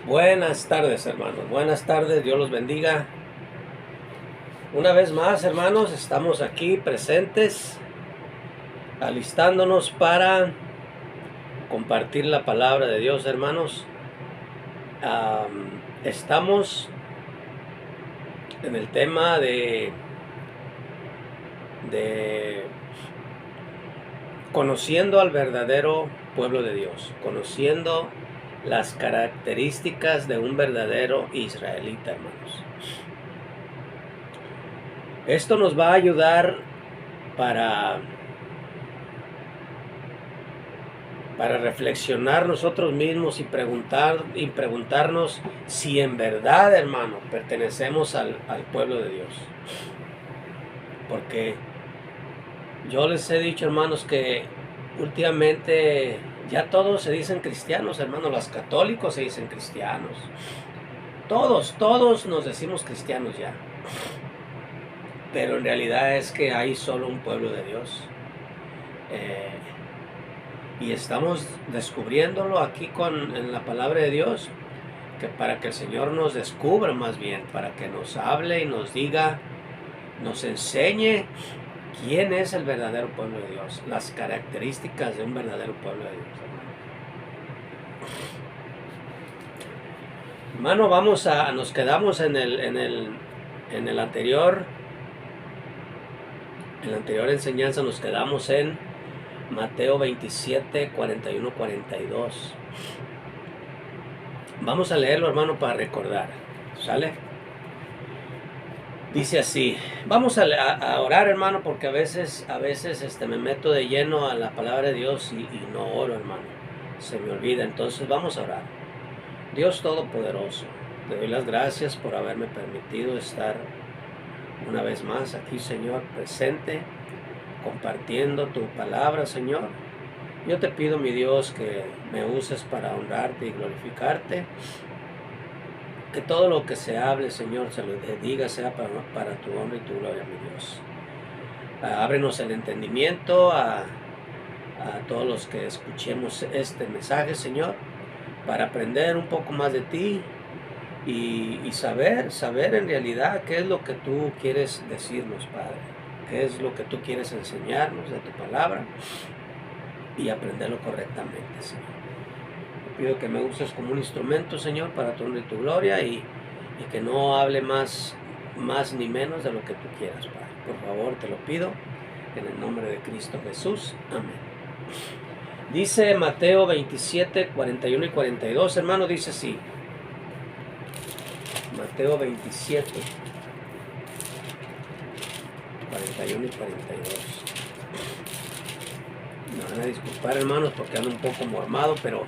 Buenas tardes, hermanos. Buenas tardes, Dios los bendiga. Una vez más, hermanos, estamos aquí presentes, alistándonos para compartir la palabra de Dios, hermanos. Estamos en el tema de conociendo al verdadero pueblo de Dios, conociendo las características de un verdadero israelita, hermanos. Esto nos va a ayudar para reflexionar nosotros mismos y preguntarnos si en verdad, hermano, pertenecemos al pueblo de Dios. Porque yo les he dicho, hermanos, que últimamente ya todos se dicen cristianos, hermanos. Los católicos se dicen cristianos. Todos nos decimos cristianos ya. Pero en realidad es que hay solo un pueblo de Dios. Y estamos descubriéndolo aquí en la palabra de Dios, que para que el Señor nos descubra, más bien, para que nos hable y nos diga, nos enseñe quién es el verdadero pueblo de Dios, las características de un verdadero pueblo de Dios. Hermano, nos quedamos en la anterior enseñanza, nos quedamos en Mateo 27, 41, 42. Vamos a leerlo, hermano, para recordar. ¿Sale? Dice así. Vamos a orar, hermano, porque a veces me meto de lleno a la palabra de Dios y no oro, hermano. Se me olvida. Entonces vamos a orar. Dios Todopoderoso, te doy las gracias por haberme permitido estar una vez más aquí, Señor, presente, compartiendo tu palabra, Señor. Yo te pido, mi Dios, que me uses para honrarte y glorificarte. Que todo lo que se hable, Señor, se lo diga, sea para tu honra y tu gloria, mi Dios. Ábrenos el entendimiento a todos los que escuchemos este mensaje, Señor, para aprender un poco más de ti y saber en realidad qué es lo que tú quieres decirnos, Padre. Qué es lo que tú quieres enseñarnos de tu palabra y aprenderlo correctamente, Señor. Te pido que me uses como un instrumento, Señor, para tu honra y tu gloria y que no hable más ni menos de lo que tú quieras, Padre. Por favor, te lo pido en el nombre de Cristo Jesús. Amén. Dice Mateo 27, 41 y 42, hermano, dice así. Mateo 27, 41 y 42. Me van a disculpar, hermanos, porque ando un poco mormado, pero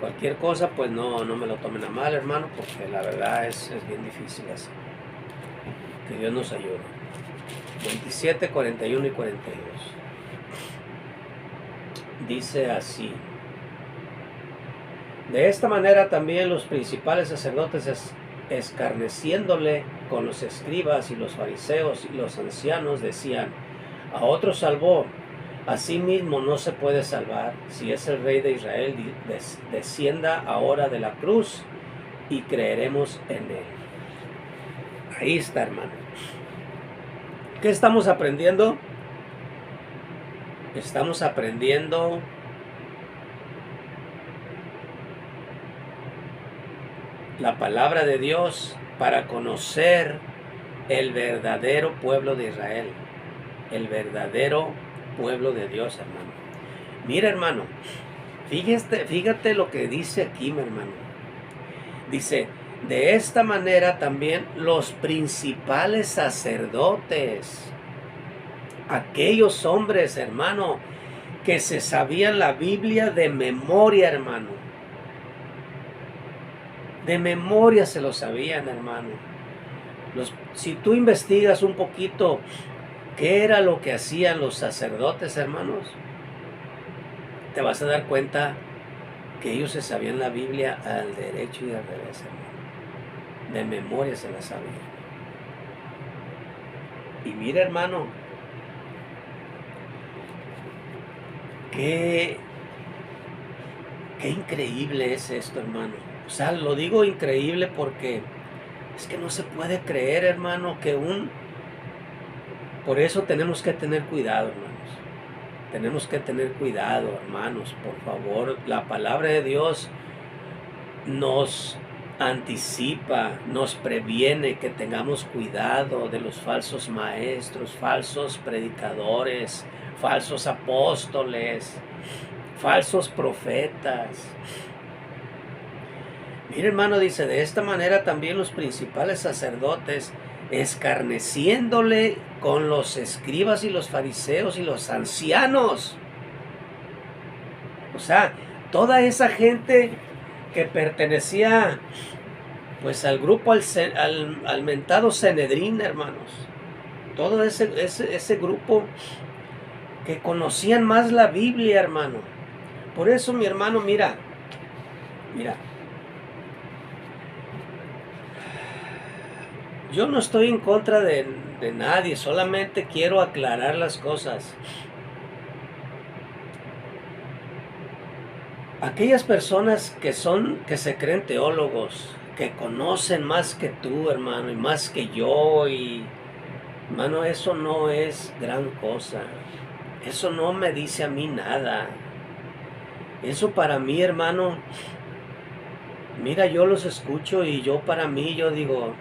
cualquier cosa, pues no me lo tomen a mal, hermano, porque la verdad es bien difícil así. Que Dios nos ayude. 27, 41 y 42. Dice así. De esta manera también los principales sacerdotes, escarneciéndole con los escribas y los fariseos y los ancianos, decían: a otro salvó, a sí mismo no se puede salvar. Si es el Rey de Israel, descienda ahora de la cruz y creeremos en él. Ahí está, hermano. ¿Qué estamos aprendiendo? Estamos aprendiendo la palabra de Dios para conocer el verdadero pueblo de Israel, el verdadero pueblo de Dios, hermano. Mira, hermano, fíjate lo que dice aquí, mi hermano. Dice: de esta manera también los principales sacerdotes, aquellos hombres, hermano, que se sabían la Biblia de memoria, hermano. De memoria se lo sabían, hermano. Si tú investigas un poquito qué era lo que hacían los sacerdotes, hermanos, te vas a dar cuenta que ellos se sabían la Biblia al derecho y al revés, hermano. De memoria se la sabían. Y mira, hermano, qué increíble es esto, hermano. O sea, lo digo increíble porque es que no se puede creer, hermano, por eso tenemos que tener cuidado, hermanos. Tenemos que tener cuidado, hermanos, por favor. La palabra de Dios nos anticipa, nos previene que tengamos cuidado de los falsos maestros, falsos predicadores, falsos apóstoles, falsos profetas. Mire, hermano, dice, de esta manera también los principales sacerdotes, escarneciéndole con los escribas y los fariseos y los ancianos. O sea, toda esa gente que pertenecía pues al grupo, al mentado Sanedrín, hermanos. Todo ese grupo que conocían más la Biblia, hermano. Por eso, mi hermano, mira, yo no estoy en contra de nadie, solamente quiero aclarar las cosas. Aquellas personas que se creen teólogos, que conocen más que tú, hermano, y más que yo, y hermano, eso no es gran cosa. Eso no me dice a mí nada. Eso para mí, hermano, mira, yo los escucho y yo digo,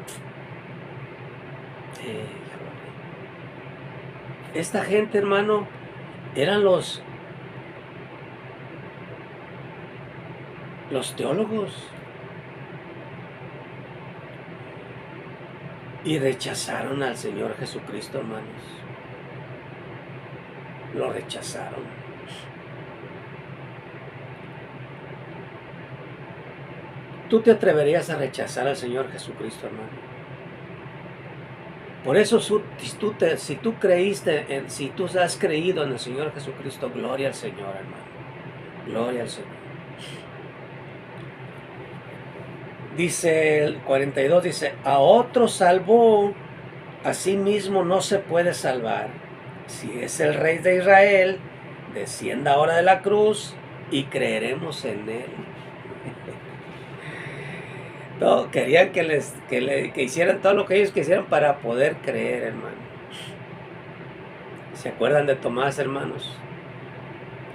esta gente, hermano, eran los teólogos. Y rechazaron al Señor Jesucristo, hermanos. Lo rechazaron. ¿Tú te atreverías a rechazar al Señor Jesucristo, hermano? Por eso, si tú has creído en el Señor Jesucristo, gloria al Señor, hermano. Gloria al Señor. Dice el 42, dice, a otro salvó, a sí mismo no se puede salvar. Si es el Rey de Israel, descienda ahora de la cruz y creeremos en él. No, querían que hicieran todo lo que ellos quisieran para poder creer, hermano. ¿Se acuerdan de Tomás, hermanos?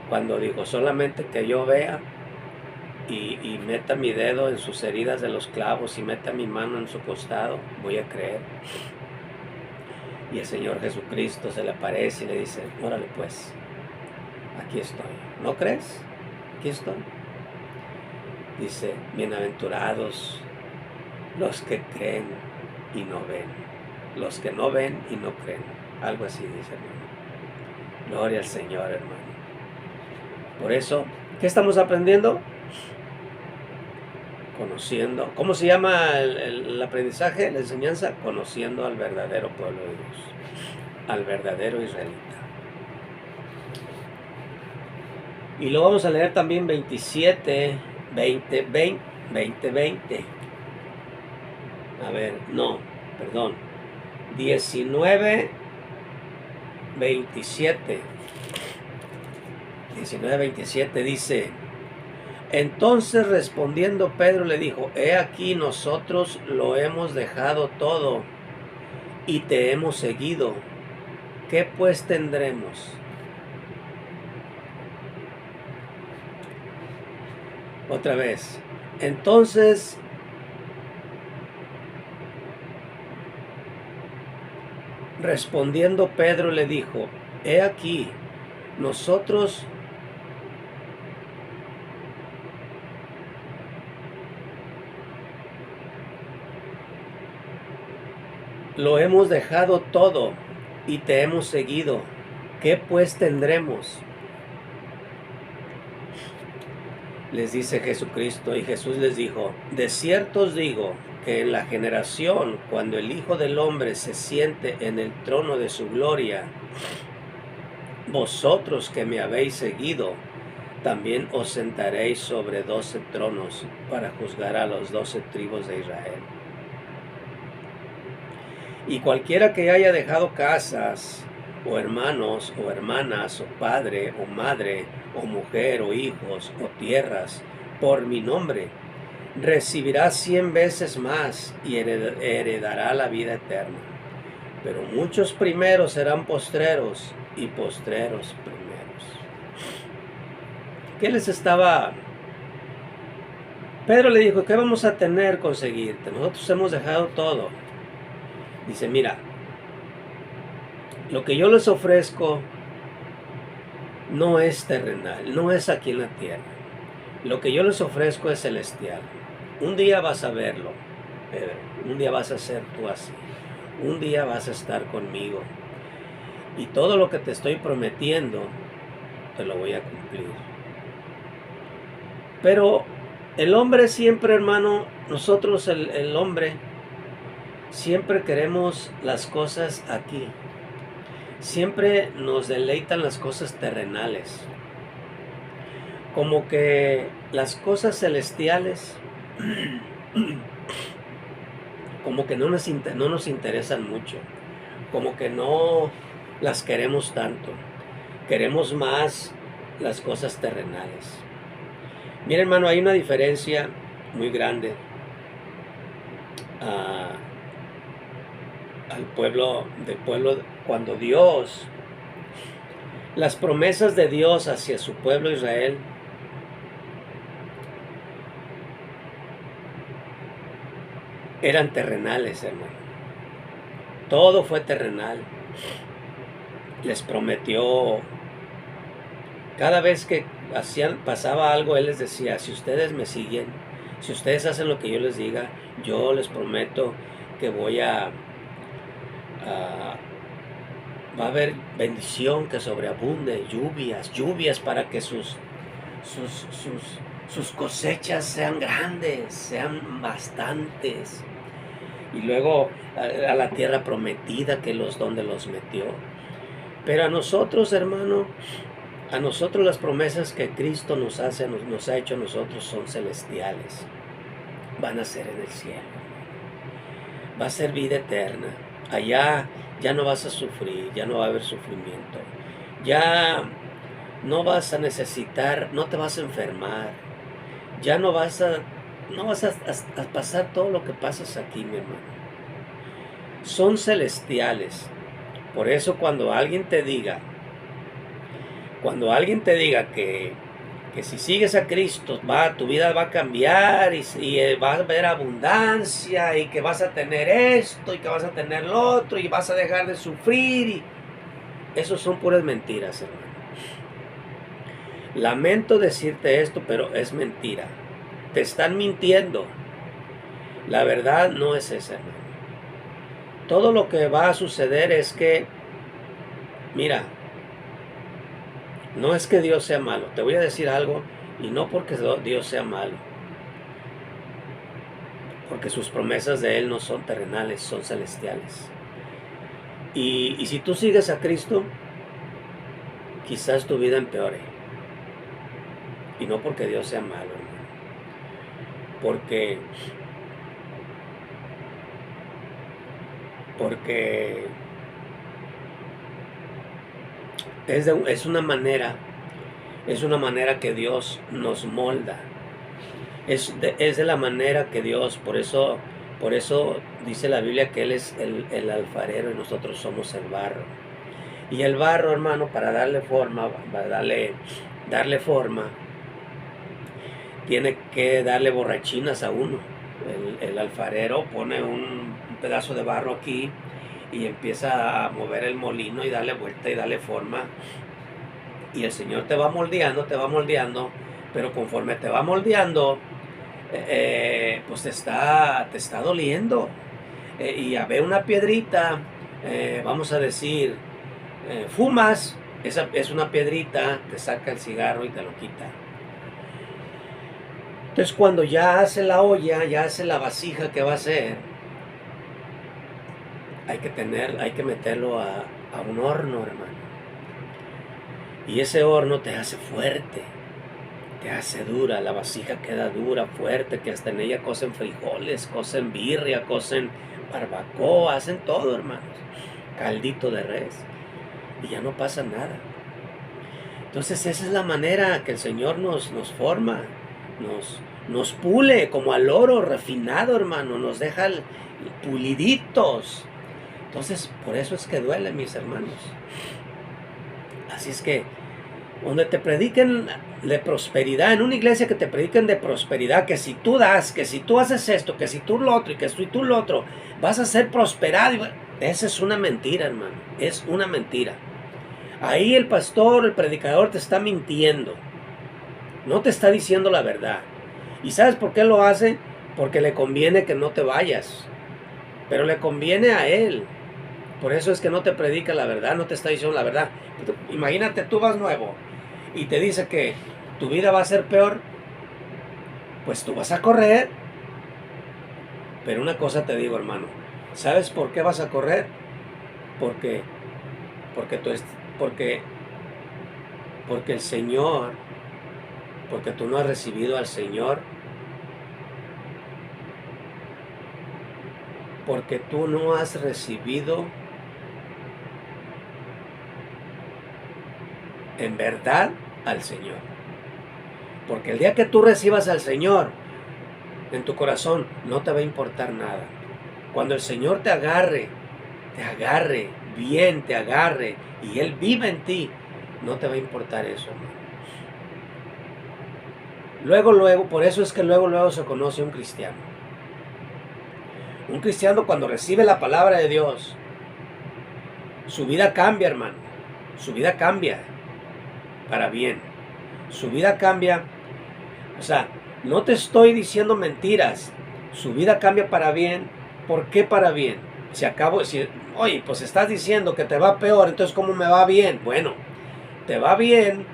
Cuando dijo, solamente que yo vea y meta mi dedo en sus heridas de los clavos y meta mi mano en su costado, voy a creer. Y el Señor Jesucristo se le aparece y le dice, órale pues, aquí estoy. ¿No crees? Aquí estoy. Dice, bienaventurados los que creen y no ven, los que no ven y no creen. Algo así dice, hermano. Gloria al Señor, hermano. Por eso, ¿qué estamos aprendiendo? Conociendo. ¿Cómo se llama el aprendizaje, la enseñanza? Conociendo al verdadero pueblo de Dios, al verdadero israelita. Y lo vamos a leer también 27, 20. A ver, no, perdón. 19, 27. 19, 27 dice, entonces respondiendo Pedro le dijo, he aquí nosotros lo hemos dejado todo y te hemos seguido. ¿Qué pues tendremos? Otra vez. Entonces respondiendo Pedro le dijo, he aquí nosotros lo hemos dejado todo y te hemos seguido. ¿Qué pues tendremos? Les dice Jesucristo, y Jesús les dijo, de cierto os digo que en la generación, cuando el Hijo del Hombre se siente en el trono de su gloria, vosotros que me habéis seguido, también os sentaréis sobre 12 tronos para juzgar a los 12 tribus de Israel. Y cualquiera que haya dejado casas, o hermanos, o hermanas, o padre, o madre, o mujer, o hijos, o tierras, por mi nombre, recibirá 100 veces más y heredará la vida eterna. Pero muchos primeros serán postreros y postreros primeros. ¿Qué les estaba? Pedro le dijo, ¿qué vamos a tener conseguirte? Nosotros hemos dejado todo. Dice, mira, lo que yo les ofrezco no es terrenal, no es aquí en la tierra. Lo que yo les ofrezco es celestial. Un día vas a verlo, Pedro. Un día vas a ser tú así. Un día vas a estar conmigo. Y todo lo que te estoy prometiendo, te lo voy a cumplir. Pero el hombre siempre, hermano, nosotros el hombre, siempre queremos las cosas aquí. Siempre nos deleitan las cosas terrenales. Como que las cosas celestiales, como que no nos interesan mucho. Como que no las queremos tanto. Queremos más las cosas terrenales. Mira, hermano, hay una diferencia muy grande al pueblo, cuando Dios, las promesas de Dios hacia su pueblo Israel, eran terrenales, hermano. Todo fue terrenal. Les prometió, cada vez que pasaba algo, Él les decía, si ustedes me siguen, si ustedes hacen lo que yo les diga, yo les prometo que va a haber bendición que sobreabunde, lluvias para que sus cosechas sean grandes, sean bastantes. Y luego a la tierra prometida donde los metió. Pero a nosotros, hermano, a nosotros las promesas que Cristo nos ha hecho a nosotros son celestiales. Van a ser en el cielo. Va a ser vida eterna. Allá ya no vas a sufrir, ya no va a haber sufrimiento. Ya no vas a necesitar, no te vas a enfermar. Ya no vas a pasar todo lo que pasas aquí, mi hermano. Son celestiales. Por eso cuando alguien te diga que si sigues a Cristo, tu vida va a cambiar y va a haber abundancia y que vas a tener esto y que vas a tener lo otro y vas a dejar de sufrir. Eso son puras mentiras, hermano. Lamento decirte esto, pero es mentira. Te están mintiendo. La verdad no es esa, hermano. Todo lo que va a suceder es que, mira, no es que Dios sea malo. Te voy a decir algo, y no porque Dios sea malo. Porque sus promesas de Él no son terrenales, son celestiales. Y si tú sigues a Cristo, quizás tu vida empeore. Y no porque Dios sea malo, hermano. Porque es una manera que Dios nos molda. Es de la manera que Dios, por eso dice la Biblia que Él es el alfarero y nosotros somos el barro. Y el barro, hermano, para darle forma, tiene que darle borrachinas a uno. El alfarero pone un pedazo de barro aquí y empieza a mover el molino y darle vuelta y darle forma. Y el Señor te va moldeando, pero conforme te va moldeando, pues te está doliendo. Y a ver una piedrita, vamos a decir, fumas, esa es una piedrita, te saca el cigarro y te lo quita. Entonces cuando ya hace la olla, ya hace la vasija que va a hacer, hay que meterlo a un horno, hermano. Y ese horno te hace fuerte, te hace dura, la vasija queda dura, fuerte, que hasta en ella cocen frijoles, cocen birria, cocen barbacoa, hacen todo, hermanos. Caldito de res. Y ya no pasa nada. Entonces esa es la manera que el Señor nos forma, nos pule como al oro refinado, hermano, nos deja puliditos. Entonces, por eso es que duele, mis hermanos. Así es que, donde te prediquen de prosperidad, en una iglesia que te prediquen de prosperidad, que si tú das, que si tú haces esto, que si tú lo otro, y que si tú lo otro, vas a ser prosperado. Esa es una mentira, hermano, es una mentira. Ahí el pastor, el predicador te está mintiendo, no te está diciendo la verdad. ¿Y sabes por qué lo hace? Porque le conviene que no te vayas, pero le conviene a él. Por eso es que no te predica la verdad, no te está diciendo la verdad. Imagínate, tú vas nuevo y te dice que tu vida va a ser peor, pues tú vas a correr. Pero una cosa te digo, hermano, ¿sabes por qué vas a correr? Porque el Señor, porque tú no has recibido al Señor, porque tú no has recibido en verdad al Señor. Porque el día que tú recibas al Señor en tu corazón, no te va a importar nada. Cuando el Señor te agarre bien, te agarre, y Él vive en ti, no te va a importar eso, hermano. Luego, por eso es que luego se conoce un cristiano. Un cristiano, cuando recibe la palabra de Dios, su vida cambia, hermano. Su vida cambia para bien. Su vida cambia. O sea, no te estoy diciendo mentiras. Su vida cambia para bien. ¿Por qué para bien? Oye, pues estás diciendo que te va peor, entonces ¿cómo me va bien? Bueno, te va bien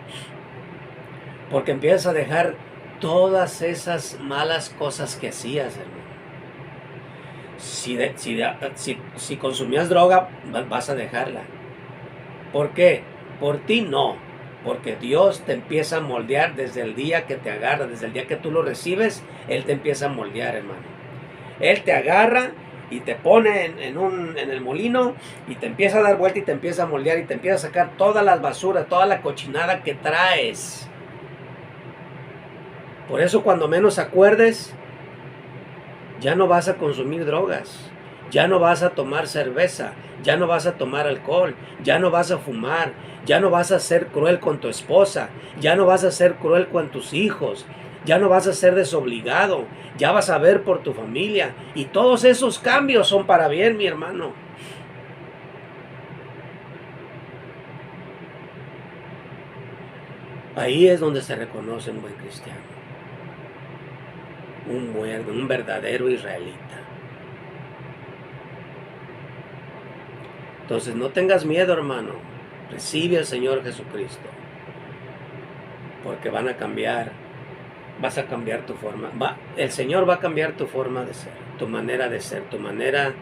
porque empiezas a dejar todas esas malas cosas que hacías, hermano. Si consumías droga, vas a dejarla. ¿Por qué? Por ti no. Porque Dios te empieza a moldear desde el día que te agarra, desde el día que tú lo recibes, Él te empieza a moldear, hermano. Él te agarra y te pone en el molino y te empieza a dar vuelta y te empieza a moldear y te empieza a sacar todas las basuras, toda la cochinada que traes. Por eso cuando menos acuerdes, ya no vas a consumir drogas, ya no vas a tomar cerveza, ya no vas a tomar alcohol, ya no vas a fumar, ya no vas a ser cruel con tu esposa, ya no vas a ser cruel con tus hijos, ya no vas a ser desobligado, ya vas a ver por tu familia. Y todos esos cambios son para bien, mi hermano. Ahí es donde se reconoce un buen cristiano, un verdadero israelita. Entonces no tengas miedo, hermano. Recibe al Señor Jesucristo, porque van a cambiar. Vas a cambiar tu forma. El Señor va a cambiar tu forma de ser, tu manera de ser, tu manera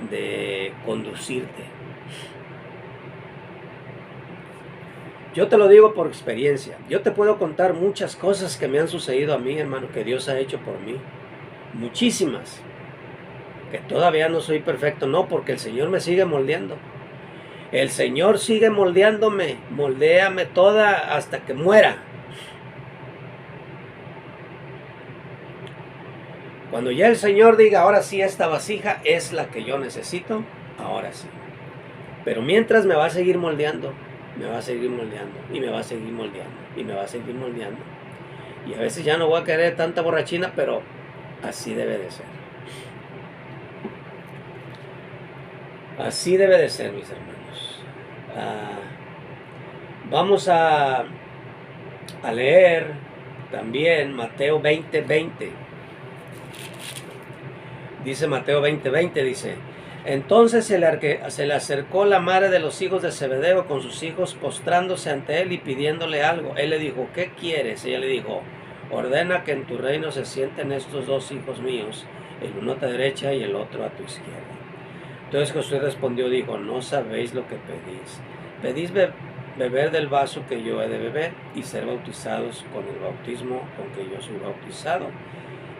de conducirte. Yo te lo digo por experiencia. Yo te puedo contar muchas cosas que me han sucedido a mí, hermano, que Dios ha hecho por mí. Muchísimas. Que todavía no soy perfecto, no, porque el Señor me sigue moldeando. El Señor sigue moldeándome, moldéame toda hasta que muera. Cuando ya el Señor diga, ahora sí, esta vasija es la que yo necesito, ahora sí. Pero mientras me va a seguir moldeando, me va a seguir moldeando, y me va a seguir moldeando, y me va a seguir moldeando. Y a veces ya no voy a querer tanta borrachina, pero así debe de ser. Así debe de ser, mis hermanos. Vamos a leer también Mateo 20:20. Dice Mateo 20:20, dice: entonces se le acercó la madre de los hijos de Zebedeo con sus hijos, postrándose ante él y pidiéndole algo. Él le dijo, ¿qué quieres? Ella le dijo, ordena que en tu reino se sienten estos dos hijos míos, el uno a tu derecha y el otro a tu izquierda. Entonces Jesús respondió, dijo, no sabéis lo que pedís. Pedís beber del vaso que yo he de beber y ser bautizados con el bautismo con que yo soy bautizado.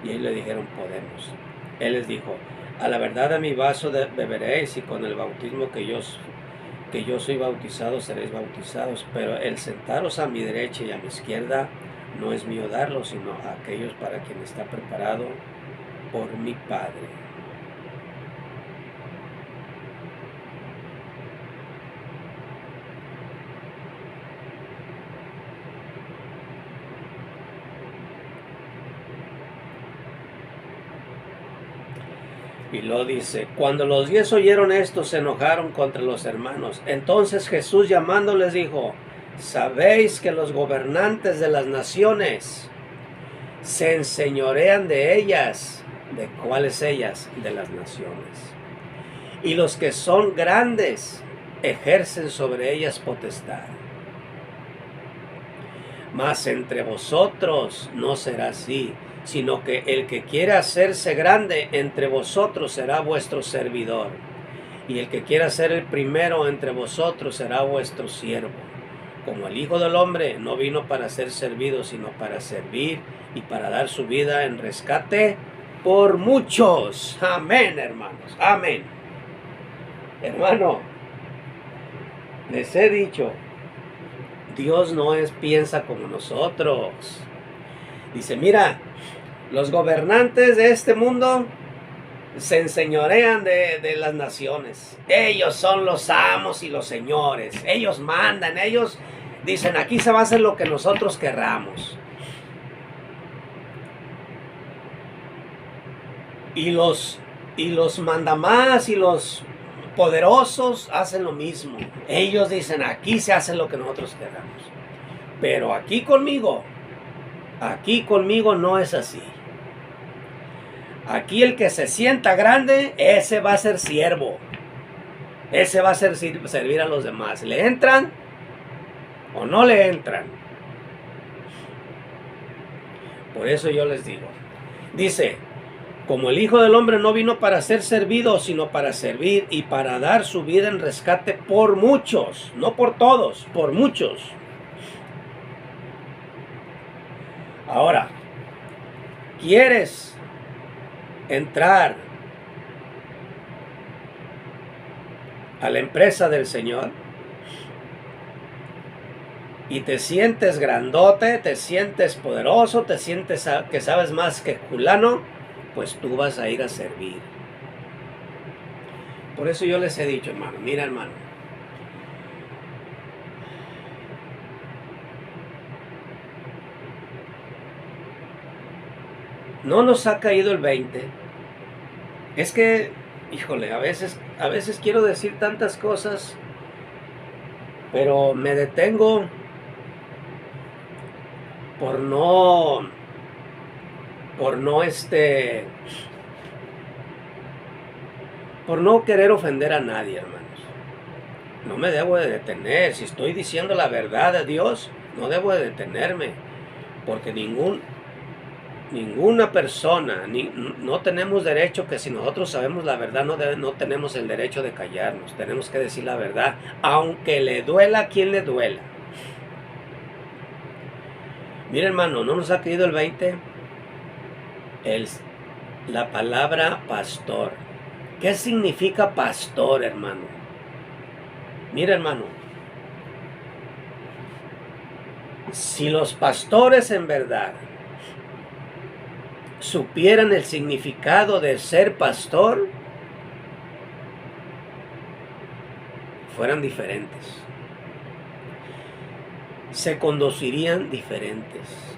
Y ellos le dijeron, podemos. Él les dijo, a la verdad a mi vaso beberéis y con el bautismo que yo soy bautizado seréis bautizados, pero el sentaros a mi derecha y a mi izquierda no es mío darlo, sino a aquellos para quien está preparado por mi Padre. Y lo dice, cuando los 10 oyeron esto, se enojaron contra los hermanos. Entonces Jesús llamándoles dijo, ¿sabéis que los gobernantes de las naciones se enseñorean de ellas? ¿De cuáles ellas? De las naciones. Y los que son grandes ejercen sobre ellas potestad. Mas entre vosotros no será así, sino que el que quiera hacerse grande entre vosotros será vuestro servidor, y el que quiera ser el primero entre vosotros será vuestro siervo. Como el Hijo del Hombre no vino para ser servido, sino para servir y para dar su vida en rescate por muchos. Amén, hermanos. Amén. Hermano, les he dicho, Dios no piensa como nosotros. Dice, mira, los gobernantes de este mundo se enseñorean de las naciones. Ellos son los amos y los señores. Ellos mandan, ellos dicen, aquí se va a hacer lo que nosotros querramos. Y los mandamás y los poderosos hacen lo mismo. Ellos dicen, aquí se hace lo que nosotros querramos. Pero aquí conmigo no es así. Aquí el que se sienta grande, ese va a ser siervo. Ese va a ser servir a los demás. ¿Le entran o no le entran? Por eso yo les digo. Dice, como el Hijo del Hombre no vino para ser servido, sino para servir y para dar su vida en rescate por muchos. No por todos, por muchos. Ahora, ¿quieres entrar a la empresa del Señor? Y te sientes grandote, te sientes poderoso, te sientes que sabes más que fulano, pues tú vas a ir a servir. Por eso yo les he dicho, hermano, mira, hermano, no nos ha caído el 20. Es que, híjole, a veces quiero decir tantas cosas, pero me detengo por no querer ofender a nadie, hermanos. No me debo de detener. Si estoy diciendo la verdad de Dios, no debo de detenerme, porque ninguna persona, no tenemos derecho, que si nosotros sabemos la verdad, no tenemos el derecho de callarnos. Tenemos que decir la verdad, aunque le duela a quien le duela. Mira, hermano, ¿no nos ha caído el 20? La palabra pastor. ¿Qué significa pastor, hermano? Mira, hermano, si los pastores en verdad supieran el significado de ser pastor, fueran diferentes. Se conducirían diferentes.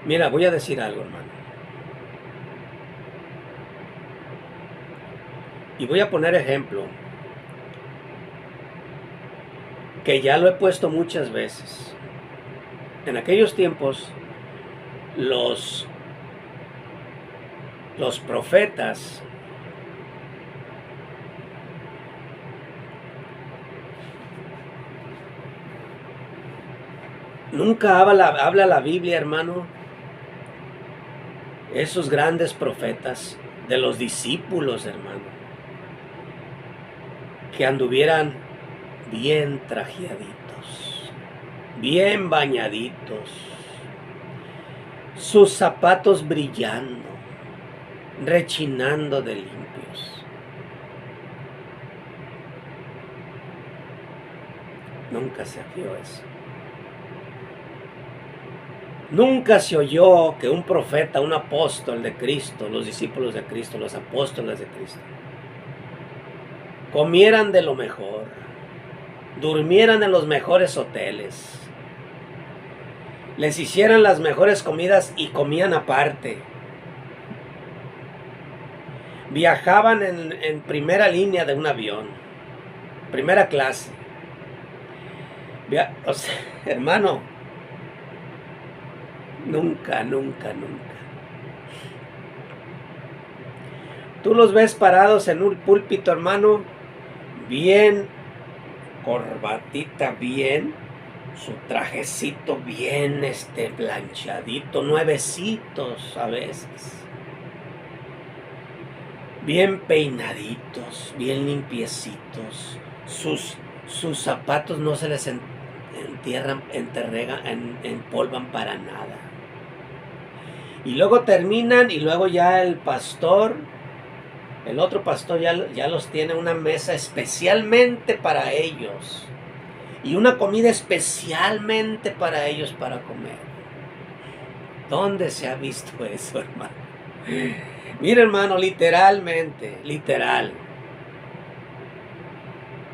Mira, voy a decir algo, hermano. Y voy a poner ejemplo, que ya lo he puesto muchas veces. En aquellos tiempos, los profetas nunca habla la Biblia, hermano, esos grandes profetas, de los discípulos, hermano, que anduvieran bien trajeaditos, bien bañaditos, sus zapatos brillando, rechinando de limpios. Nunca se vio eso. Nunca se oyó que un profeta, un apóstol de Cristo, los discípulos de Cristo, los apóstoles de Cristo, comieran de lo mejor, durmieran en los mejores hoteles, les hicieran las mejores comidas y comían aparte. Viajaban en primera línea de un avión, primera clase. O sea, hermano, nunca. Tú los ves parados en un púlpito, hermano, bien, corbatita bien, su trajecito bien, planchadito, nuevecitos a veces, bien peinaditos, bien limpiecitos, sus zapatos no se les empolvan para nada. Y luego terminan y luego ya el otro pastor ya los tiene una mesa especialmente para ellos y una comida especialmente para ellos para comer. ¿Dónde se ha visto eso, hermano? Mira, hermano, literalmente, literal.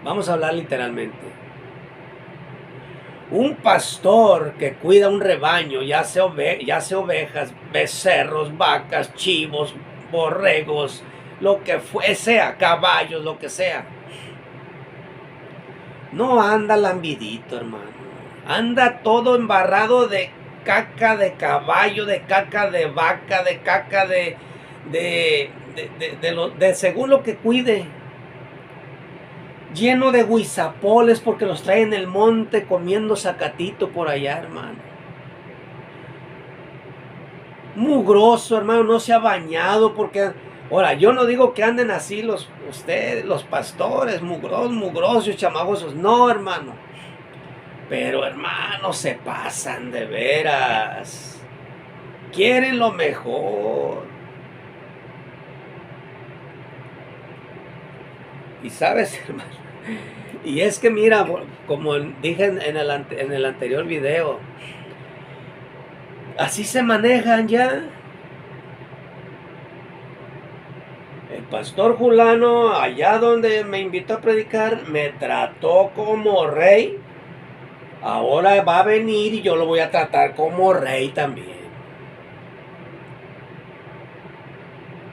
Vamos a hablar literalmente. Un pastor que cuida un rebaño, ya sea ovejas, becerros, vacas, chivos, borregos, lo que sea, caballos, lo que sea. No anda lambidito, hermano. Anda todo embarrado de caca de caballo, de caca de vaca, de caca de según lo que cuide. Lleno de guisapoles porque los trae en el monte comiendo zacatito por allá, hermano. Mugroso, hermano, no se ha bañado porque... Ahora, yo no digo que anden así los pastores, mugrosos, chamagosos. No, hermano. Pero, hermano, se pasan de veras. Quieren lo mejor. Y sabes, hermano, y es que mira, como dije en el anterior video, así se manejan ya. El pastor fulano, allá donde me invitó a predicar, me trató como rey. Ahora va a venir y yo lo voy a tratar como rey también.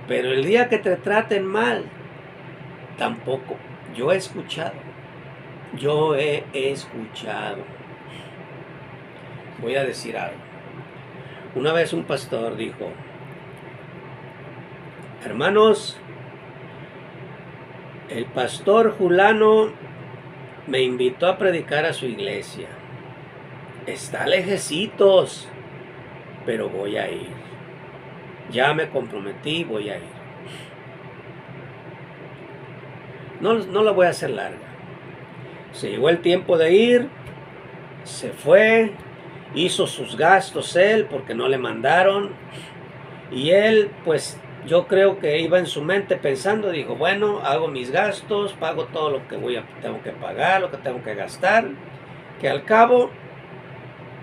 Pero el día que te traten mal, tampoco. Yo he escuchado. Voy a decir algo. Una vez un pastor dijo: hermanos, el pastor fulano me invitó a predicar a su iglesia. Está lejecitos, pero voy a ir. Ya me comprometí, voy a ir. No la voy a hacer larga. Se llegó el tiempo de ir, se fue, hizo sus gastos él porque no le mandaron. Y él, pues, yo creo que iba en su mente pensando, dijo, bueno, hago mis gastos, pago todo lo que tengo que pagar, lo que tengo que gastar, que al cabo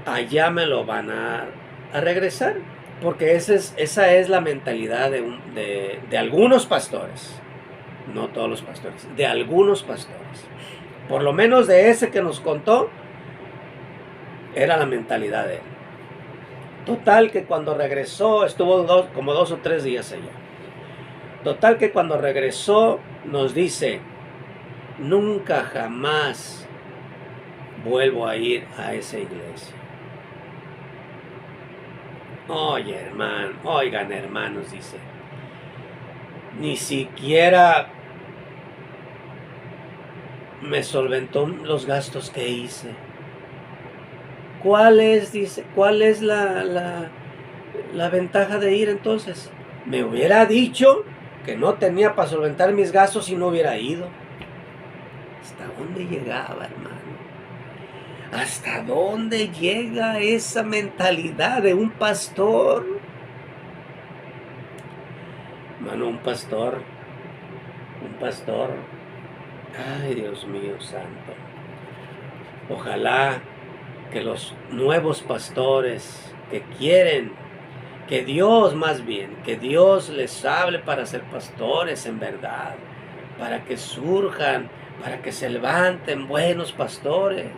allá me lo van a regresar, porque esa es la mentalidad de algunos pastores, no todos los pastores, de algunos pastores, por lo menos de ese que nos contó, era la mentalidad de él. Total que cuando regresó, estuvo como 2 o 3 días allá. Total que cuando regresó nos dice, nunca jamás vuelvo a ir a esa iglesia. Oigan hermanos, dice, ni siquiera me solventó los gastos que hice. ¿Cuál es la ventaja de ir entonces? Me hubiera dicho que no tenía para solventar mis gastos y no hubiera ido. ¿Hasta dónde llegaba, hermano? ¿Hasta dónde llega esa mentalidad de un pastor? Hermano, un pastor. Ay, Dios mío santo. Ojalá que los nuevos pastores que quieren, que Dios más bien, que Dios les hable para ser pastores en verdad, para que surjan, para que se levanten buenos pastores.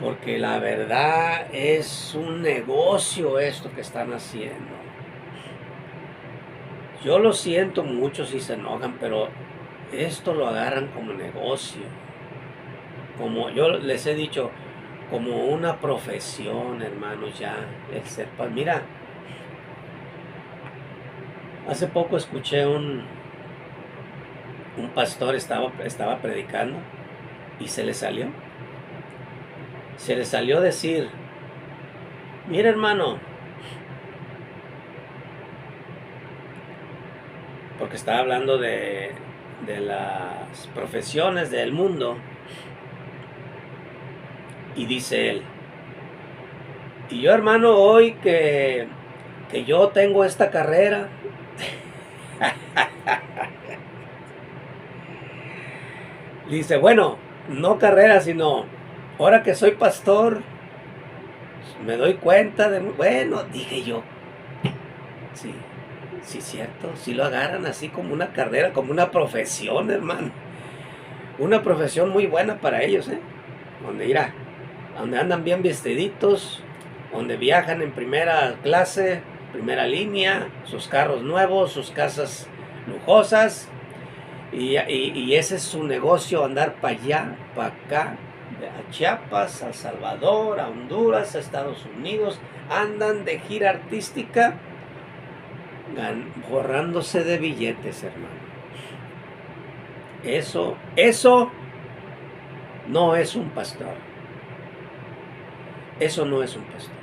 Porque la verdad es un negocio esto que están haciendo. Yo lo siento mucho si se enojan, pero esto lo agarran como negocio. Como yo les he dicho, como una profesión, hermanos, ya, el ser pastor. Mira, hace poco escuché un pastor estaba predicando y se le salió decir, mira hermano, porque estaba hablando de las profesiones del mundo, y dice él, y yo hermano, hoy que yo tengo esta carrera, dice, bueno, no carrera, sino ahora que soy pastor, me doy cuenta de, bueno, dije yo, sí, cierto, sí lo agarran así como una carrera, como una profesión, hermano, una profesión muy buena para ellos, donde andan bien vestiditos, donde viajan en primera clase, primera línea, sus carros nuevos, sus casas lujosas, y ese es su negocio, andar para allá, para acá, a Chiapas, a El Salvador, a Honduras, a Estados Unidos, andan de gira artística, borrándose de billetes, hermano. Eso no es un pastor. Eso no es un pastor.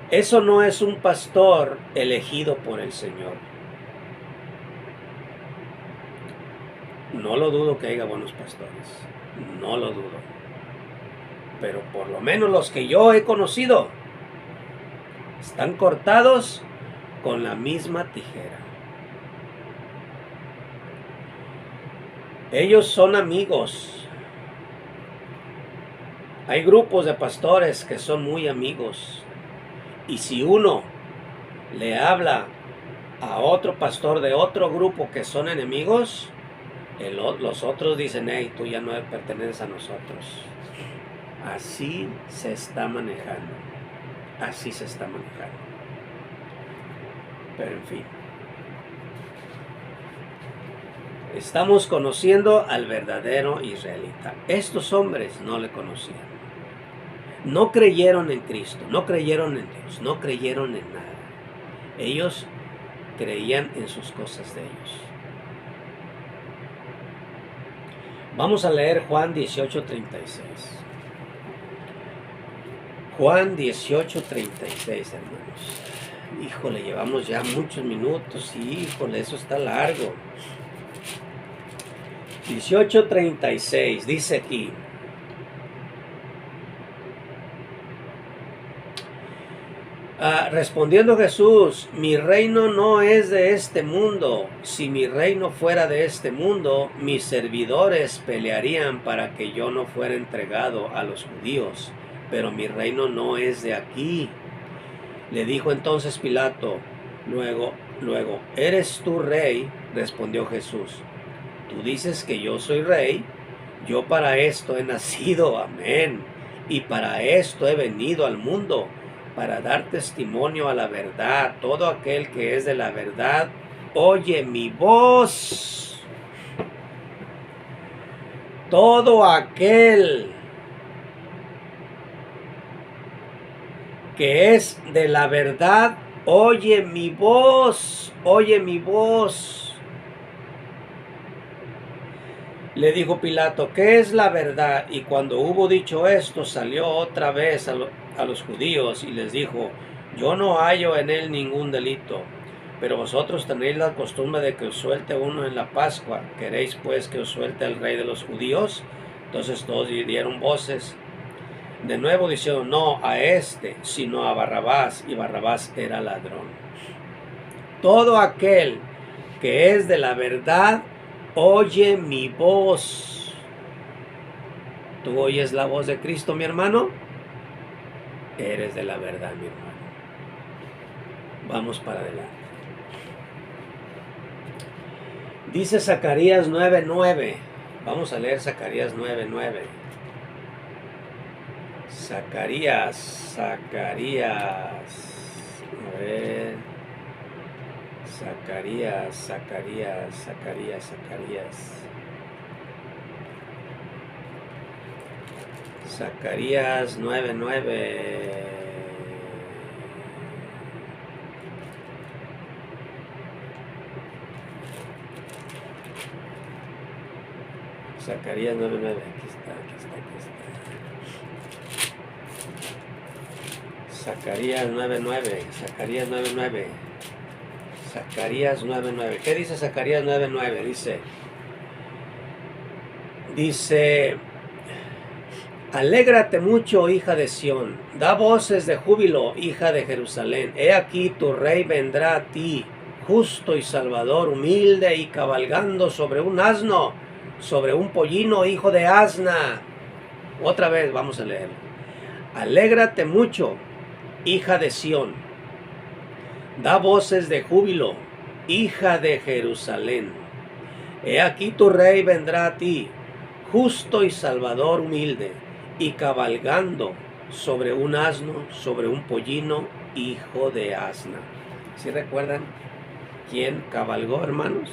Eso no es un pastor elegido por el Señor. No lo dudo que haya buenos pastores. No lo dudo. Pero por lo menos los que yo he conocido están cortados con la misma tijera. Ellos son amigos. Hay grupos de pastores que son muy amigos. Y si uno le habla a otro pastor de otro grupo que son enemigos, los otros dicen, hey, tú ya no perteneces a nosotros. Así se está manejando. Así se está manejando. Pero en fin. Estamos conociendo al verdadero israelita. Estos hombres no le conocían. No creyeron en Cristo, no creyeron en Dios, no creyeron en nada. Ellos creían en sus cosas de ellos. Vamos a leer Juan 18:36. Juan 18:36, hermanos. Híjole, llevamos ya muchos minutos. Híjole, eso está largo. 18:36 dice aquí. Respondiendo Jesús, mi reino no es de este mundo. Si mi reino fuera de este mundo, mis servidores pelearían para que yo no fuera entregado a los judíos. Pero mi reino no es de aquí. Le dijo entonces Pilato, luego, ¿eres tú rey? Respondió Jesús. Tú dices que yo soy rey. Yo para esto he nacido, amén. Y para esto he venido al mundo, para dar testimonio a la verdad. Todo aquel que es de la verdad, oye mi voz. Todo aquel que es de la verdad, oye mi voz, oye mi voz. Le dijo Pilato, ¿qué es la verdad? Y cuando hubo dicho esto, salió otra vez a los judíos y les dijo, yo no hallo en él ningún delito, pero vosotros tenéis la costumbre de que os suelte uno en la Pascua. ¿Queréis pues que os suelte el rey de los judíos? Entonces todos dieron voces. De nuevo diciendo, no a este, sino a Barrabás, y Barrabás era ladrón. Todo aquel que es de la verdad, oye mi voz. tú oyes la voz de Cristo, mi hermano, eres de la verdad, mi hermano. Vamos para adelante. Dice Zacarías 9:9. Vamos a leer Zacarías 9:9. Zacarías. A ver. Zacarías. Zacarías 9:9. Zacarías 9:9. Aquí está. Zacarías 9:9. Zacarías 9:9. ¿Qué dice Zacarías 9:9? Dice, alégrate mucho, hija de Sión, da voces de júbilo, hija de Jerusalén. He aquí tu rey vendrá a ti, justo y salvador, humilde y cabalgando sobre un asno, sobre un pollino, hijo de asna. Otra vez vamos a leer. Alégrate mucho, hija de Sión, da voces de júbilo, hija de Jerusalén. He aquí tu rey vendrá a ti, justo y salvador, humilde y cabalgando sobre un asno, sobre un pollino, hijo de asna. ¿Sí recuerdan quién cabalgó, hermanos?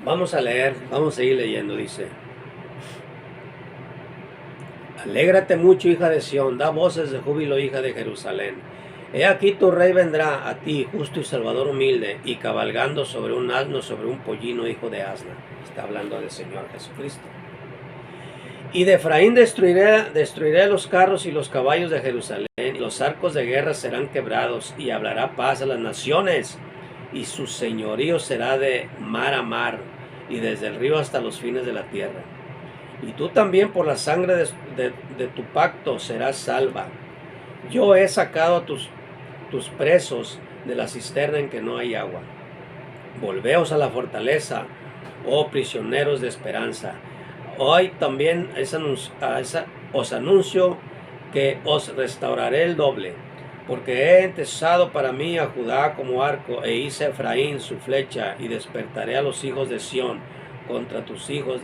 Vamos a leer, vamos a seguir leyendo, dice. Alégrate mucho, hija de Sión, da voces de júbilo, hija de Jerusalén. He aquí tu rey vendrá a ti, justo y salvador, humilde, y cabalgando sobre un asno, sobre un pollino, hijo de asna. Está hablando del Señor Jesucristo. Y de Efraín destruiré los carros y los caballos de Jerusalén, y los arcos de guerra serán quebrados, y hablará paz a las naciones, y su señorío será de mar a mar, y desde el río hasta los fines de la tierra. Y tú también por la sangre de tu pacto serás salva. Yo he sacado a tus presos de la cisterna en que no hay agua. Volveos a la fortaleza, oh prisioneros de esperanza. Hoy también os anuncio que os restauraré el doble, porque he entesado para mí a Judá como arco, e hice a Efraín su flecha, y despertaré a los hijos de Sión contra tus hijos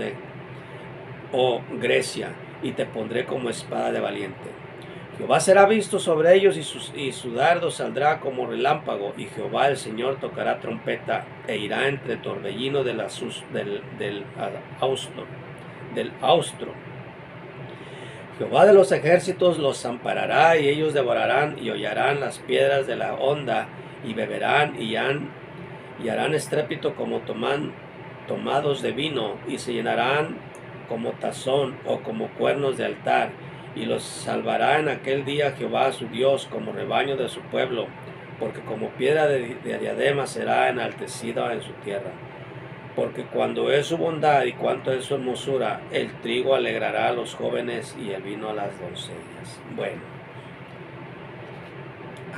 oh Grecia, y te pondré como espada de valiente. Jehová será visto sobre ellos, y su dardo saldrá como relámpago, y Jehová el Señor tocará trompeta, e irá entre torbellino del austro. Jehová de los ejércitos los amparará, y ellos devorarán y hollarán las piedras de la honda, y beberán y harán estrépito como tomados de vino, y se llenarán como tazón o como cuernos de altar, y los salvará en aquel día Jehová su Dios como rebaño de su pueblo, porque como piedra de diadema será enaltecida en su tierra. Porque cuando es su bondad y cuanto es su hermosura, el trigo alegrará a los jóvenes y el vino a las doncellas. Bueno,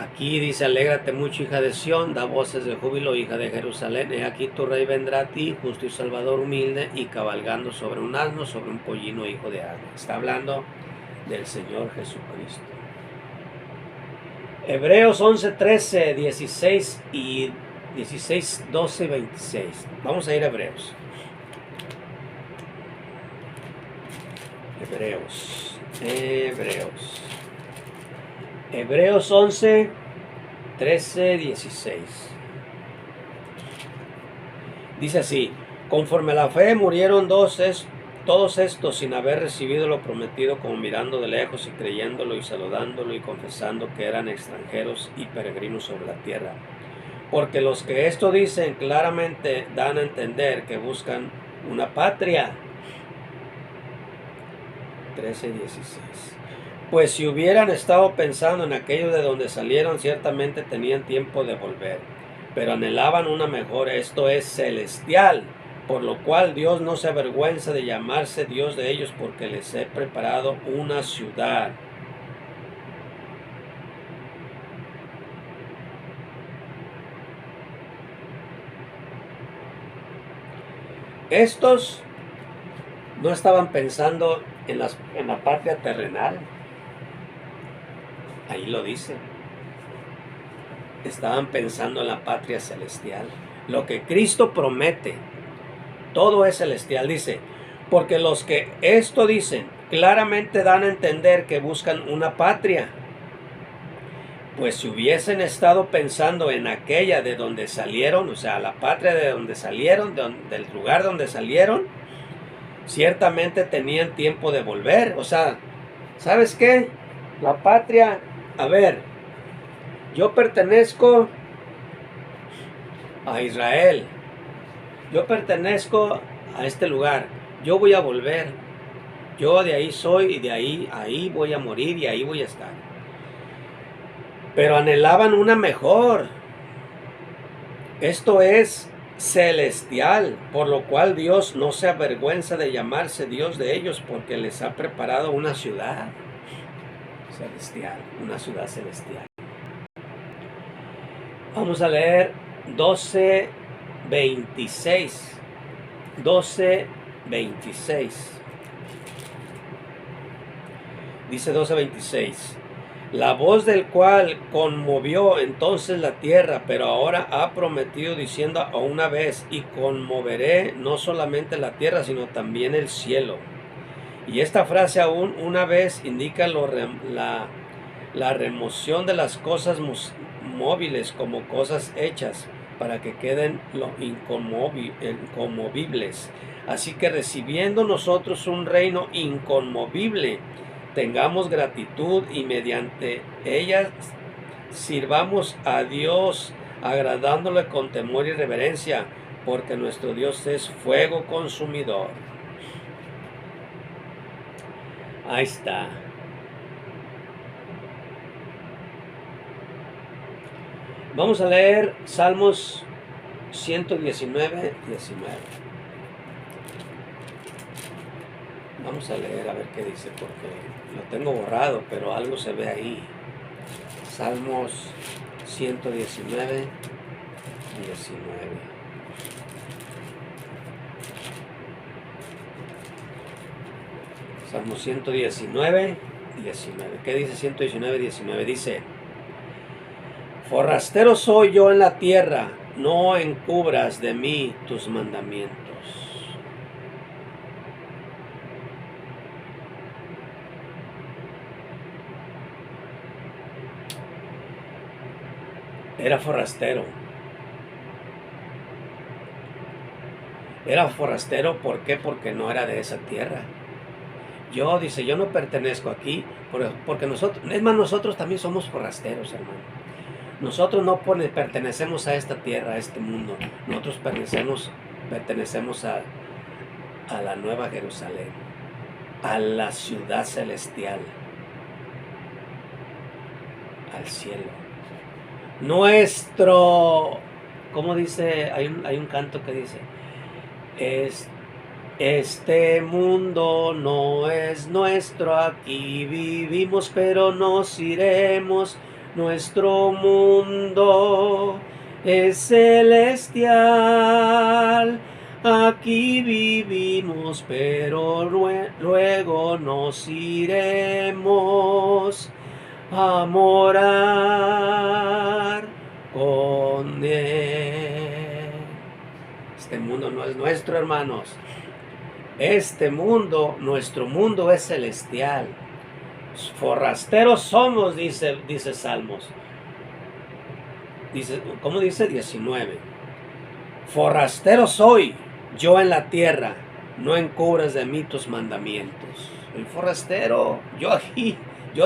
aquí dice, alégrate mucho, hija de Sión, da voces de júbilo, hija de Jerusalén. He aquí tu rey vendrá a ti, justo y salvador, humilde, y cabalgando sobre un asno, sobre un pollino, hijo de asna. Está hablando del Señor Jesucristo. Hebreos 11:13, 16 y 16, 12 y 26. Vamos a ir a Hebreos. Hebreos 11, 13, 16. Dice así: conforme a la fe murieron todos estos sin haber recibido lo prometido, como mirando de lejos y creyéndolo y saludándolo y confesando que eran extranjeros y peregrinos sobre la tierra. Porque los que esto dicen claramente dan a entender que buscan una patria. 13:16. Pues si hubieran estado pensando en aquello de donde salieron, ciertamente tenían tiempo de volver, pero anhelaban una mejor, esto es celestial, por lo cual Dios no se avergüenza de llamarse Dios de ellos, porque les he preparado una ciudad. Estos no estaban pensando en la patria terrenal, ahí lo dice. Estaban pensando en la patria celestial. Lo que Cristo promete, todo es celestial, dice. Porque los que esto dicen, claramente dan a entender que buscan una patria. Pues si hubiesen estado pensando en aquella de donde salieron, o sea, la patria de donde salieron, del lugar donde salieron, ciertamente tenían tiempo de volver. O sea, ¿sabes qué? La patria, a ver, yo pertenezco a Israel, yo pertenezco a este lugar, yo voy a volver, yo de ahí soy y de ahí voy a morir y ahí voy a estar. Pero anhelaban una mejor, esto es celestial, por lo cual Dios no se avergüenza de llamarse Dios de ellos, porque les ha preparado una ciudad celestial, una ciudad celestial. Vamos a leer 12:26. 12:26. Dice 12:26. La voz del cual conmovió entonces la tierra, pero ahora ha prometido diciendo a una vez, y conmoveré no solamente la tierra, sino también el cielo. Y esta frase aún una vez indica la remoción de las cosas móviles como cosas hechas, para que queden lo inconmovibles. Así que recibiendo nosotros un reino inconmovible, tengamos gratitud y mediante ella sirvamos a Dios, agradándole con temor y reverencia, porque nuestro Dios es fuego consumidor. Ahí está. Vamos a leer Salmos 119, 19. Vamos a leer a ver qué dice, porque lo tengo borrado, pero algo se ve ahí. Salmos 119, 19. Salmos 119, 19. ¿Qué dice 119, 19? Dice: forastero soy yo en la tierra, no encubras de mí tus mandamientos. Era forastero. Era forastero, ¿por qué? Porque no era de esa tierra. Dice, yo no pertenezco aquí, porque nosotros también somos forasteros, hermano. Nosotros no pertenecemos a esta tierra, a este mundo. Nosotros pertenecemos a la Nueva Jerusalén, a la ciudad celestial, al cielo. ¿Cómo dice? Hay un canto que dice, este mundo no es nuestro, aquí vivimos, pero nos iremos. Nuestro mundo es celestial, aquí vivimos, pero luego nos iremos a morar con Él. Este mundo no es nuestro, hermanos. Nuestro mundo es celestial. Forasteros somos, dice Salmos. ¿Cómo dice? 19. Forastero soy yo en la tierra, no encubras de mí tus mandamientos. El forastero, yo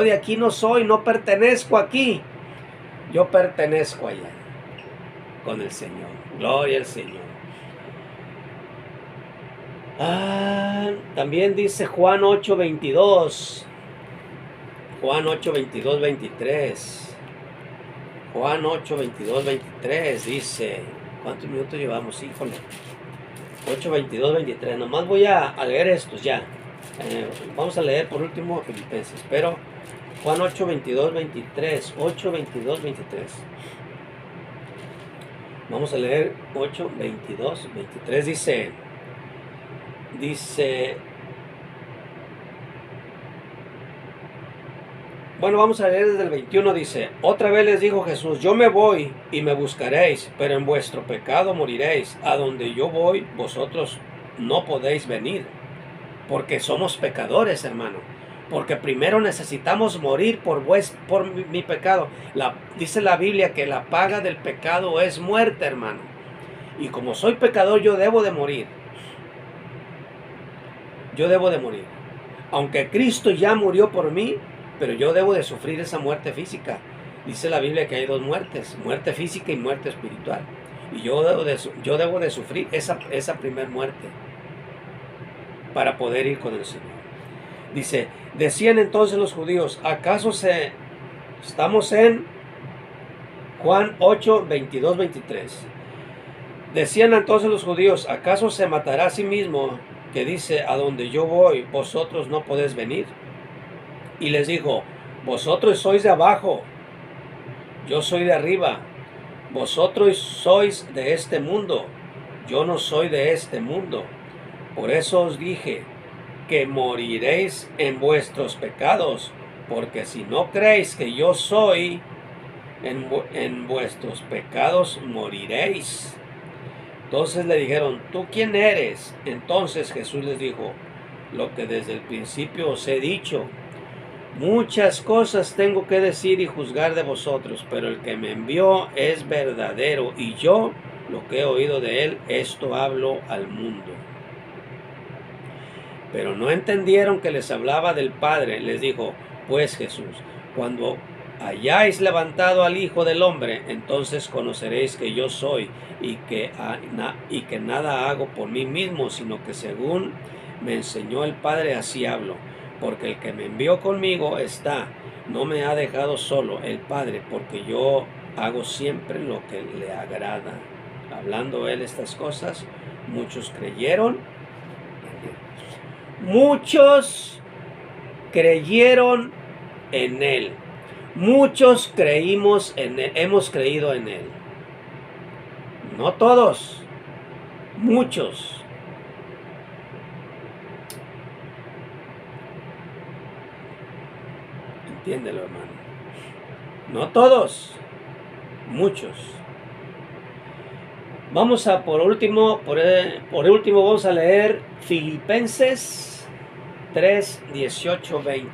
de aquí no soy, no pertenezco aquí. Yo pertenezco allá con el Señor. Gloria al Señor. También dice Juan 8:22. Juan 8, 22, 23. Juan 8, 22, 23 dice, ¿cuántos minutos llevamos? Híjole. 8, 22, 23. Nomás voy a leer estos ya. Vamos a leer por último Filipenses. Pero Juan 8, 22, 23. 8, 22, 23. Vamos a leer 8, 22, 23. Dice, bueno, vamos a leer desde el 21, dice, otra vez les dijo Jesús, yo me voy y me buscaréis, pero en vuestro pecado moriréis. A donde yo voy, vosotros no podéis venir, porque somos pecadores, hermano. Porque primero necesitamos morir por mi pecado. Dice la Biblia que la paga del pecado es muerte, hermano. Y como soy pecador, yo debo de morir. Yo debo de morir. Aunque Cristo ya murió por mí, pero yo debo de sufrir esa muerte física. Dice la Biblia que hay dos muertes, muerte física y muerte espiritual. Y yo debo de sufrir esa primer muerte para poder ir con el Señor. Dice, decían entonces los judíos, estamos en Juan 8, 22, 23. Decían entonces los judíos, ¿acaso se matará a sí mismo? Que dice, a donde yo voy, vosotros no podéis venir. Y les dijo, vosotros sois de abajo, yo soy de arriba. Vosotros sois de este mundo, yo no soy de este mundo. Por eso os dije que moriréis en vuestros pecados, porque si no creéis que yo soy, en vuestros pecados moriréis. Entonces le dijeron, ¿tú quién eres? Entonces Jesús les dijo, lo que desde el principio os he dicho. Muchas cosas tengo que decir y juzgar de vosotros, pero el que me envió es verdadero, y yo, lo que he oído de él, esto hablo al mundo. Pero no entendieron que les hablaba del Padre. Les dijo, pues Jesús, cuando hayáis levantado al Hijo del Hombre, entonces conoceréis que yo soy, y que nada hago por mí mismo, sino que según me enseñó el Padre, así hablo. Porque el que me envió conmigo está, no me ha dejado solo el Padre, porque yo hago siempre lo que le agrada. Hablando él estas cosas, muchos creyeron en él. Muchos creímos en él, hemos creído en él. No todos, muchos. Entiéndelo, hermano. No todos, muchos. Vamos a por último vamos a leer Filipenses 3, 18, 20.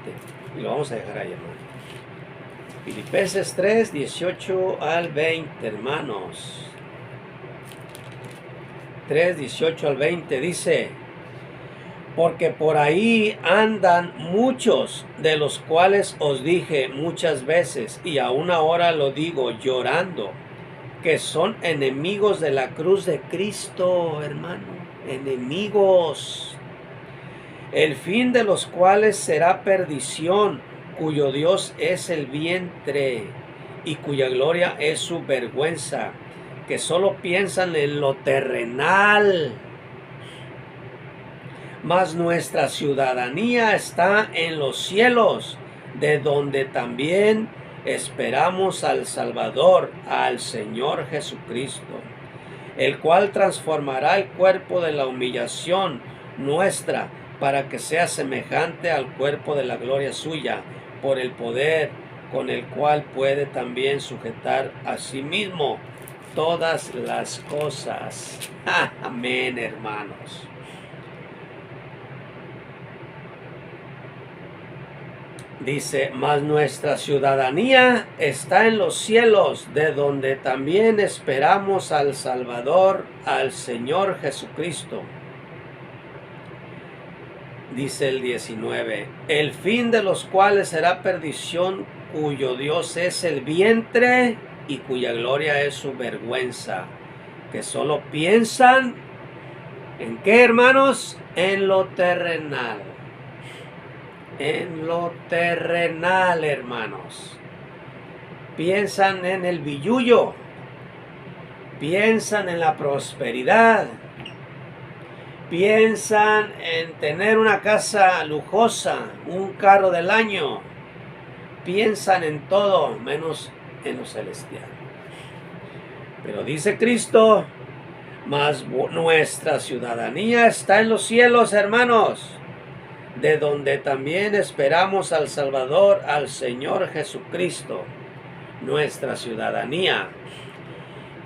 Y lo vamos a dejar ahí, hermano. Filipenses 3, 18 al 20, hermanos. 3, 18 al 20 dice, porque por ahí andan muchos, de los cuales os dije muchas veces, y aún ahora lo digo llorando, que son enemigos de la cruz de Cristo, hermano, enemigos, el fin de los cuales será perdición, cuyo Dios es el vientre, y cuya gloria es su vergüenza, que solo piensan en lo terrenal. Mas nuestra ciudadanía está en los cielos, de donde también esperamos al Salvador, al Señor Jesucristo, el cual transformará el cuerpo de la humillación nuestra, para que sea semejante al cuerpo de la gloria suya, por el poder con el cual puede también sujetar a sí mismo todas las cosas. Amén, hermanos. Dice, mas nuestra ciudadanía está en los cielos, de donde también esperamos al Salvador, al Señor Jesucristo. Dice el 19, el fin de los cuales será perdición, cuyo Dios es el vientre y cuya gloria es su vergüenza, que solo piensan, ¿en qué, hermanos? En lo terrenal. en lo terrenal, hermanos. Piensan en el billullo, piensan en la prosperidad, piensan en tener una casa lujosa, un carro del año, piensan en todo menos en lo celestial. Pero dice Cristo, mas nuestra ciudadanía está en los cielos, hermanos, de donde también esperamos al Salvador, al Señor Jesucristo. Nuestra ciudadanía.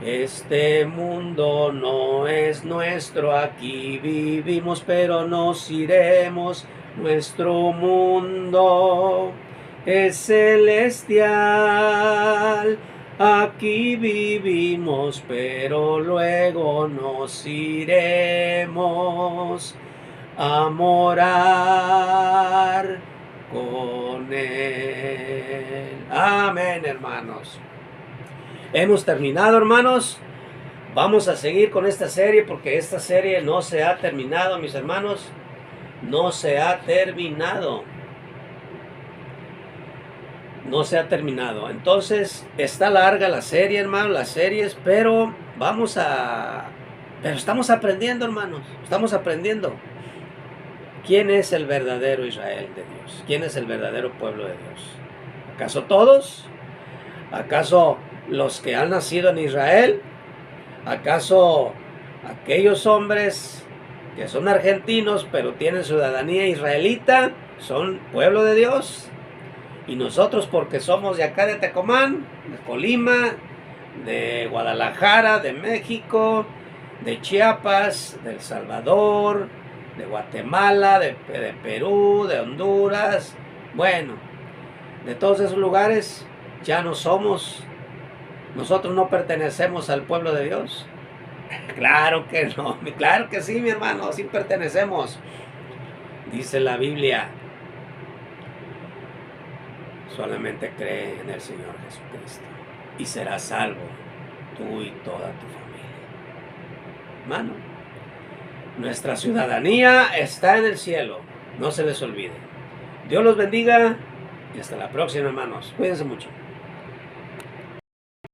Este mundo no es nuestro, aquí vivimos, pero nos iremos. Nuestro mundo es celestial. Aquí vivimos, pero luego nos iremos a morar con Él. Amén, hermanos. Hemos terminado, hermanos. Vamos a seguir con esta serie porque esta serie no se ha terminado, mis hermanos. No se ha terminado. No se ha terminado. Entonces, está larga la serie, hermanos, las series, pero pero estamos aprendiendo, hermanos. Estamos aprendiendo. ¿Quién es el verdadero Israel de Dios? ¿Quién es el verdadero pueblo de Dios? ¿Acaso todos? ¿Acaso los que han nacido en Israel? ¿Acaso aquellos hombres que son argentinos pero tienen ciudadanía israelita son pueblo de Dios? Y nosotros, porque somos de acá de Tecomán, de Colima, de Guadalajara, de México, de Chiapas, de El Salvador, de Guatemala, de Perú, de Honduras, bueno, de todos esos lugares ya no somos, nosotros no pertenecemos al pueblo de Dios. Claro que no, claro que sí, mi hermano, sí pertenecemos. Dice la Biblia, solamente cree en el Señor Jesucristo y serás salvo, tú y toda tu familia. Hermano, nuestra ciudadanía está en el cielo, no se les olvide. Dios los bendiga y hasta la próxima, hermanos. Cuídense mucho.